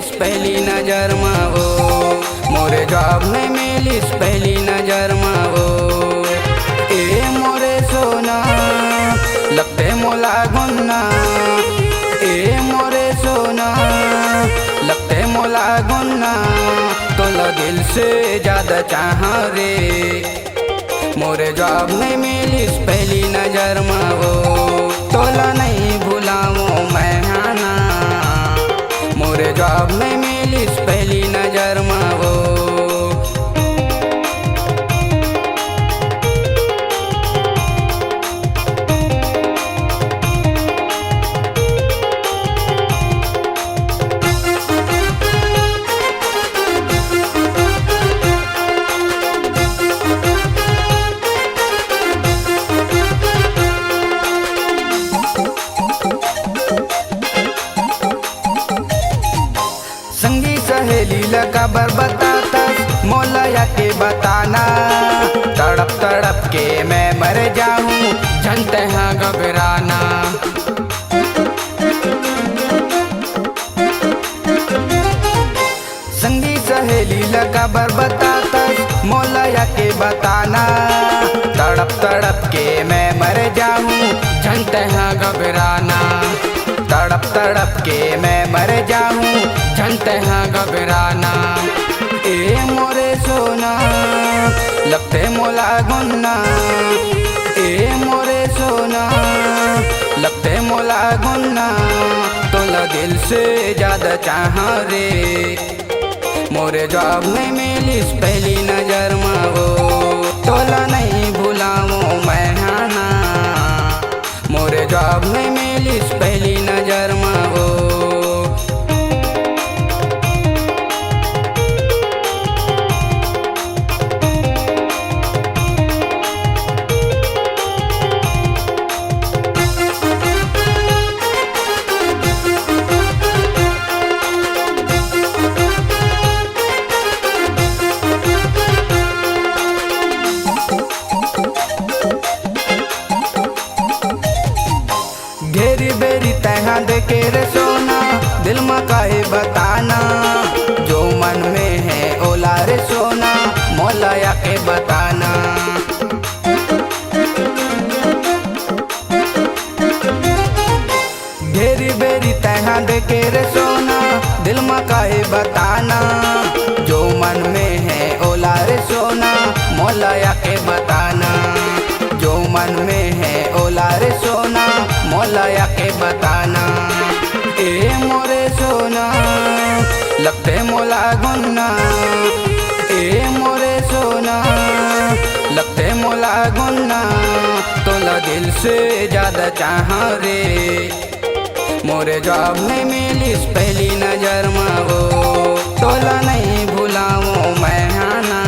मिलिस पहली नजर में वो, मोरे जॉब नहीं मिलिस पहली नजर में वो। ए मोरे सोना लगते मोला गुन्ना, ए मोरे सोना लगते मोला गुन्ना, तोला दिल से ज्यादा चाह रे, मोरे जॉब नहीं मिलिस पहली नजर में वो, तोला नहीं भुलाऊं मैं आना, मोरे जॉब नहीं मिलिस पहली नजर में वो। संगी सहेली लगा बर बताता मोला के बताना, तड़प तड़प के मैं मर जाऊं जनते हैं घबराना। संगी सहेली लगा बर बताता मोला के बताना, तड़प तड़प के मैं मर जाऊं जनते हैं घबराना, तड़प तड़प के मैं मर जाऊं जनते हैं घबराना। ए मोरे सोना लगते मोला गुन्ना, ए मोरे सोना लगते मोला गुन्ना, तोला दिल से ज्यादा चाह रे, मोरे जॉब नहीं मिलिस पहली नजर में वो, तोला नहीं भुलाऊं मैं आना, मोरे जॉब नहीं मिलिस पहली नजर में वो। घेरी बेरी तहा देखे रे सोना, दिल में काहे बताना, जो मन में है ओला रे सोना, मोला के बताना। घेरी बेरी तहा देखे रे सोना, दिल में काहे बताना, जो मन में है ओला रे सोना, मोला के बताना, जो मन में है ओला रे सोना, मोला के बताना। ए मोरे सोना लगते मोला गुन्ना, ए मोरे सोना लगते मोला गुन्ना, तोला दिल से ज्यादा चाह रे, मोरे जॉब नहीं मिलिस पहली नजर में वो, तोला नहीं भुलाऊं मैं आना,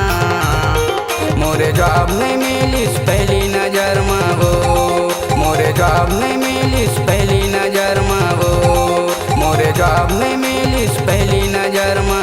मोरे जॉब नहीं मिलिस पहली नजर में वो, मोरे जॉब नहीं मिलिस पहली नजर में वो, मोरे जॉब नहीं मिलिस पहली नजर में।